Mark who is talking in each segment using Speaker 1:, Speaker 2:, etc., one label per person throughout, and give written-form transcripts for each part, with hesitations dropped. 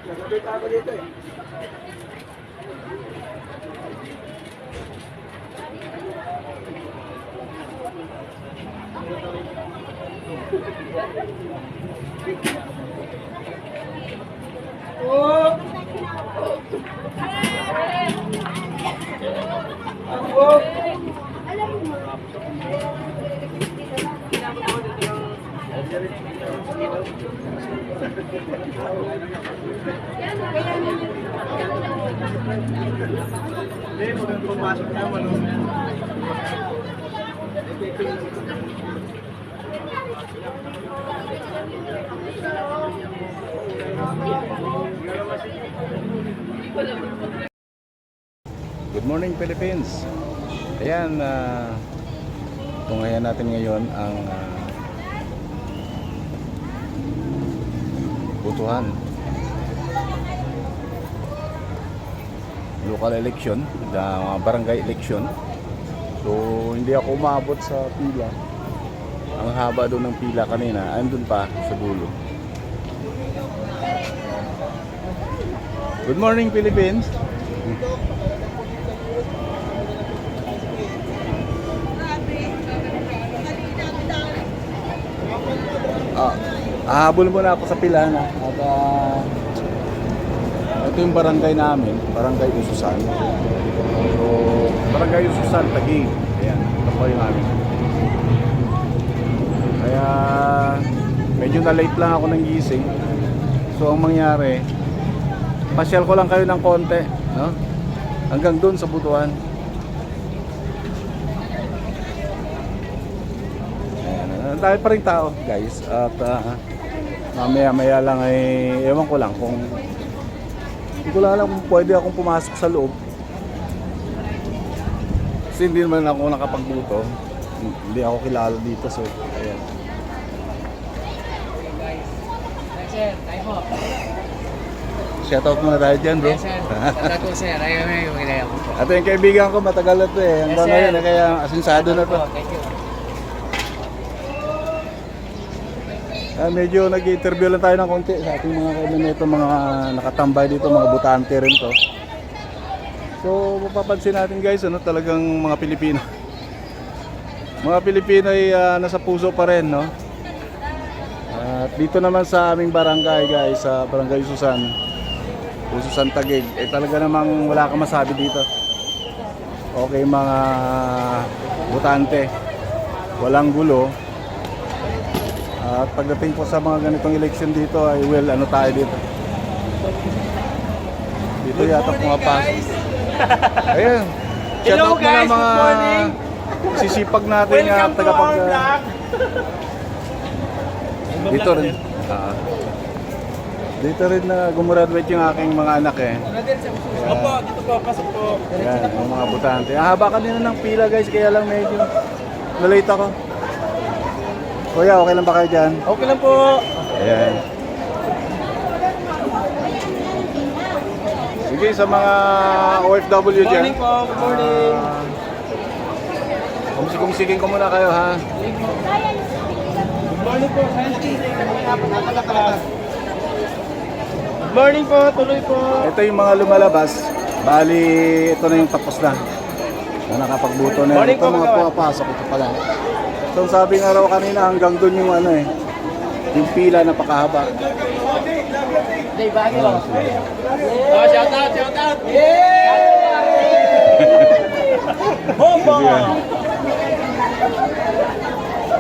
Speaker 1: Nagabit ako dito eh. Oh! Oh! Hindi, magandang pumasok naman.
Speaker 2: Good morning Philippines. Ayan, tunghayan natin ngayon ang butuhan. Local election, barangay election. So hindi ako umabot sa pila. Ang haba doon ng pila kanina, andun pa sa dulo. Good morning Philippines. Habol muna ako sa pila na at ito yung barangay namin, barangay Ususan. So, barangay Ususan, Taguig. Ayan, ito po yung amin. Kaya medyo na late lang ako ng gising. So ang mangyari, pasyal ko lang kayo ng konti, no? Hanggang doon sa butuhan. Ayan, dahil pa rin tao guys. At mamaya lang ay ewan ko lang kung hindi ko lang alam kung pwede akong pumasok sa loob. Kasi hindi naman ako nakapagbuto. Hindi ako kilala dito, so ayan.
Speaker 3: Sir, tayo po.
Speaker 2: Shoutout muna tayo dyan, bro.
Speaker 3: Yes, sir. Shoutout po, sir. Ayaw na yung ginaya ko po.
Speaker 2: Ito yung kaibigan ko, matagal na ito eh. Hanggang
Speaker 3: Yes,
Speaker 2: ngayon,
Speaker 3: sir.
Speaker 2: kaya asinsado na to.
Speaker 3: Thank you.
Speaker 2: Medyo nag-interview lang tayo ng konti sa ating mga kaibigan nito, mga nakatambay dito, mga butante rin to. So, mapapansin natin guys, ano, talagang mga Pilipino. Mga Pilipino ay nasa puso pa rin, no? At dito naman sa aming barangay guys, sa barangay Ususan, Ususan Taguig, eh talaga namang wala kang masabi dito. Okay mga butante, walang gulo. At pagdating po sa mga ganitong election dito ay well, ano tayo dito? Dito yata pumapasok. Ayan.
Speaker 1: Hello,
Speaker 2: Shoutout
Speaker 1: guys.
Speaker 2: muna
Speaker 1: Good morning.
Speaker 2: sisipag natin
Speaker 1: Welcome to
Speaker 2: tagapag
Speaker 1: our vlog.
Speaker 2: dito rin. Dito rin na gumraduate yung aking mga anak eh.
Speaker 1: Opo, dito po, pasok po.
Speaker 2: Ayan, yung mga butante. Haba kanina ng pila guys, kaya lang medyo na-late ako. Kuya, okay lang ba kayo dyan?
Speaker 1: Okay lang po.
Speaker 2: Ayan. Sige, sa mga OFW
Speaker 1: Good
Speaker 2: dyan.
Speaker 1: morning po, good morning.
Speaker 2: Kumsigong-siging ko muna kayo ha.
Speaker 1: Good morning po, Santi. Good morning po, tuloy po.
Speaker 2: Ito yung mga lumalabas. Bali, ito na yung tapos na. Na nakapagbuto na.
Speaker 1: Morning
Speaker 2: Ito
Speaker 1: po,
Speaker 2: mga
Speaker 1: mga
Speaker 2: pumapasok. Ito pala. So sabi nga raw kanina hanggang doon yung ano eh. Yung pila napakahaba.
Speaker 3: Day, bagay lang.
Speaker 1: Oh, shout out, shout out. Bomba!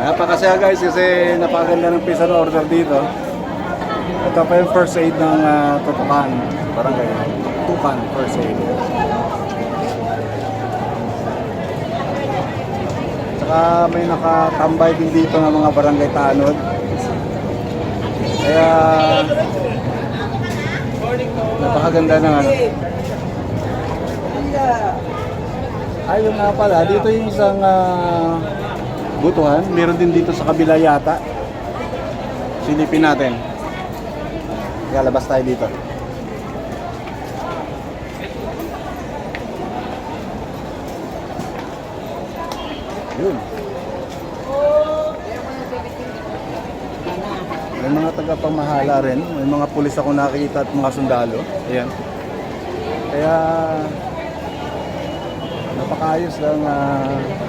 Speaker 2: Napakasaya guys kasi napakaganda ng pizza na order dito. Ito pa yung first aid ng Tutukan. Parang kayo. Tutukan first aid. Tsaka may nakatambay din dito ng mga barangay tanod. Kaya napakaganda ng ano. Ayun nga pala, dito yung isang butuhan. Meron din dito sa kabila yata. Silipin natin. Kaya labas tayo dito. Yun. May mga tagapamahala rin. May mga pulis ako nakita at mga sundalo. Ayan. Kaya napakaayos lang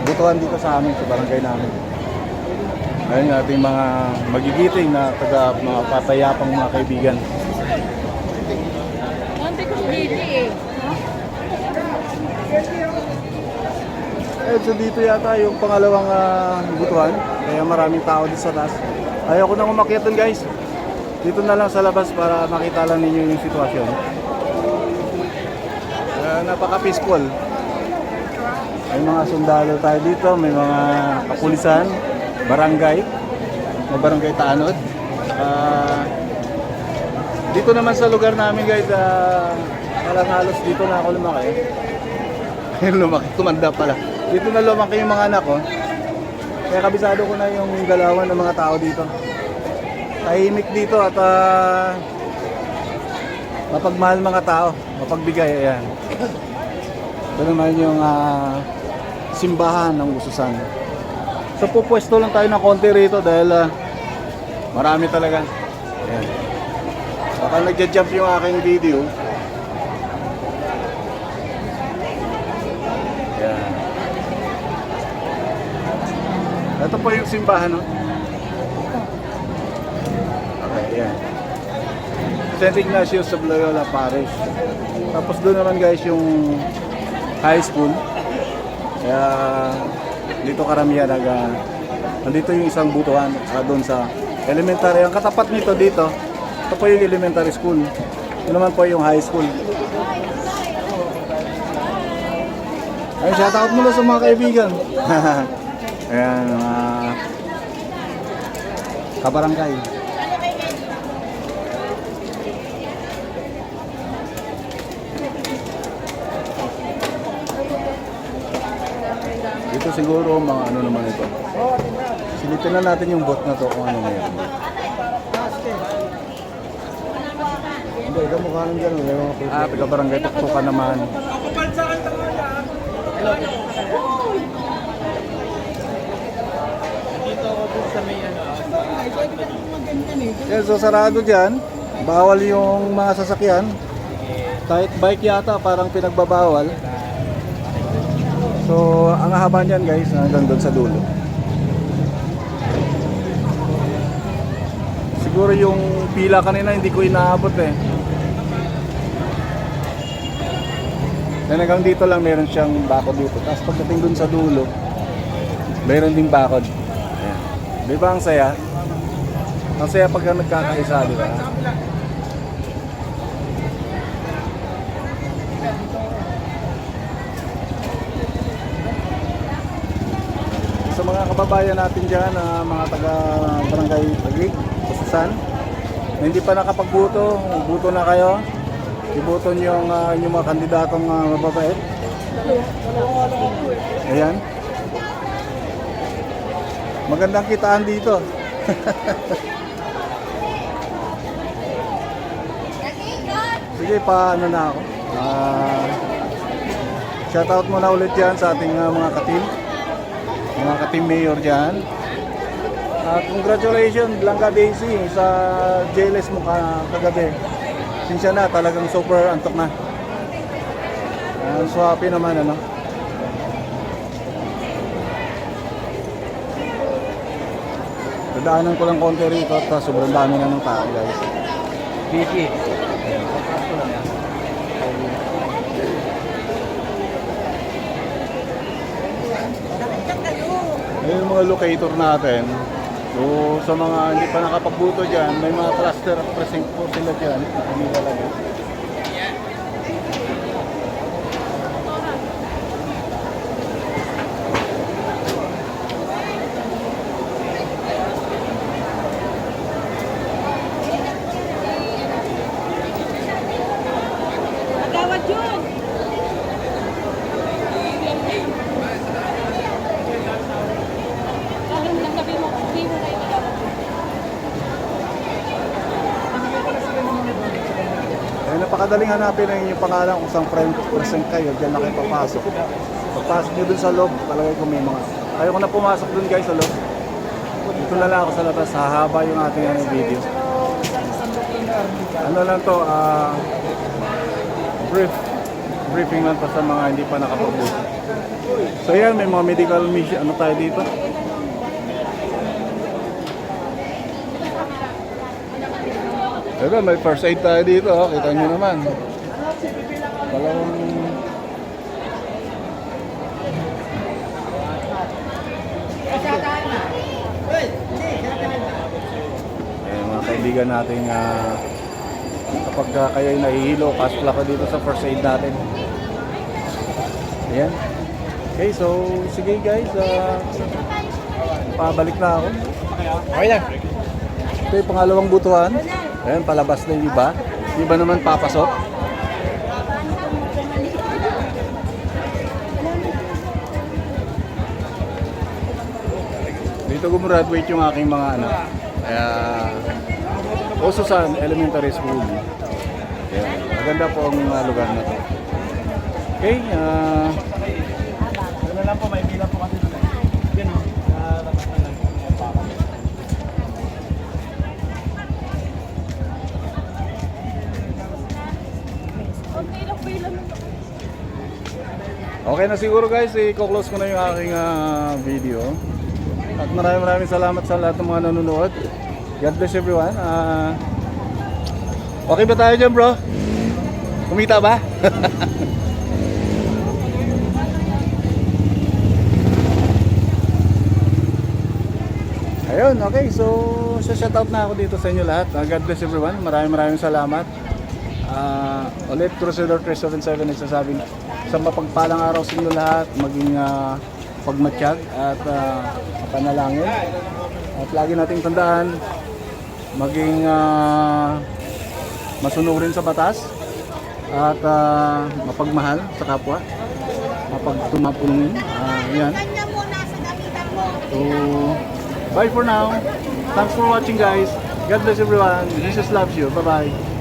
Speaker 2: butuan dito sa amin, sa barangay namin. Ayun ating mga magigiting na mga papayapang mga kaibigan.
Speaker 4: Konti ko si Gigi eh.
Speaker 2: So dito yata yung pangalawang butuan. Kaya maraming tao dito sa taas. Ayaw ko nang umakyat dun guys. Dito na lang sa labas para makita lang ninyo yung sitwasyon. Napaka-peaceful. May mga sundalo tayo dito, may mga kapulisan, barangay, may barangay Tanod. Dito naman sa lugar namin guys, parang halos dito na ako lumaki. Lumaki, tumanda pala. Dito na lumaki yung mga anak ko. Kaya kabisado ko na yung galawan ng mga tao dito. Tahimik dito at mapagmahal mga tao, mapagbigay, ayan. Ito naman yung simbahan ng Ususan. So pupwesto lang tayo ng konti rito dahil marami talaga. Ayan. Baka nagja-jump yung aking video. Ayan. Ito po yung simbahan, no? Okay, ayan. St. Ignatius of Loyola Parish. Tapos doon naman guys yung high school. Kaya dito karamihan nandito yung isang butuan doon sa elementary. Ang katapat nito dito, ito po yung elementary school. Ito naman po yung high school. Ay, shoutout muna sa mga kaibigan. Ayan, mga kabarangay. Ito siguro mga ano naman ito. Silipin na natin yung bot na to kung ano meron. Hindi, ikaw mukha nang gano'n. Taga-barangay Tuktukan naman.
Speaker 1: Dito ako dun sa may ano.
Speaker 2: Yes, so sarado dyan. Bawal yung mga sasakyan. Kahit bike yata parang pinagbabawal. So, ang haba niyan guys, hanggang doon sa dulo. Siguro yung pila kanina hindi ko inaabot eh. Then hanggang dito lang meron siyang bakod dito. Tapos pagdating doon sa dulo, meron ding bakod. Ayan. Di ba ang saya? Ang saya pag nagkakaisa, di ba? Sa mga kababayan natin dyan, mga taga-barangay Taguig, Ususan, na hindi pa nakapagbuto, buto na kayo. Iboto niyo yung inyong mga kandidatong mababait. Ayan. Magandang kitaan dito. Sige, paano na ako. Shoutout muna ulit dyan sa ating mga katim. Mga ka-team mayor dyan. Congratulations Blanca Daisy sa JLS mo kagabi. Sinsya na, talagang super antok na. So happy naman ano. Dadaanan ko lang konti rito at sobrang dami na ng tao guys.
Speaker 3: Gigi.
Speaker 2: Ayun yung mga locator natin. So sa mga hindi pa nakapagbuto dyan, may mga cluster of precinct po sila dyan. Hindi talaga.
Speaker 4: Agawad yun! Kahit lang sabi mo, hindi mo kayo agawad yun.
Speaker 2: Eh, napakadaling hanapin ang inyong pangalan kung saan present kayo. Diyan na kayo papasok. Pagpasok nyo dun sa loob, talaga kung may mga... Ayaw ko na pumasok dun guys sa loob. dito na lang ako sa labas. Hahaba yung ating video. Ano lang to, briefing lang to sa mga hindi pa nakapag-book. So yan, may mga medical mission, ano tayo dito? Ito, may first aid tayo dito, oh. Kita nyo naman. Dalawang... mga kaibigan natin kapag kayo'y nahihilo, kasla ko dito sa first aid natin. Ayan. Okay, so sige guys, pabalik na ako.
Speaker 3: Okay na.
Speaker 2: Ito yung pangalawang butuhan. Ayan, palabas na yung iba. Yung iba naman papasok. Dito gumraduate yung aking mga anak. Kaya, Osusan Elementary School. Ayan, maganda po ang lugar na to. Okay, ano lang po, may pila po kasi doon. Yan o, labas na lang. Okay na siguro guys, i-close ko na yung aking video. At maraming salamat sa lahat ng mga nanonood. God bless everyone. Okay ba tayo dyan bro? Kumita ba? Ayun, okay. So, shoutout na ako dito sa inyo lahat. God bless everyone. Maraming salamat. Ulit, Crusader 377 nagsasabing sa mapagpalang araw sa inyo lahat. Maging pagmatsyag at panalangin. At lagi nating tandaan, maging masunurin sa batas at mapagmahal sa kapwa, mapagtumapulungin. Yan. So, bye for now. Thanks for watching guys. God bless everyone. Jesus loves you. Bye-bye.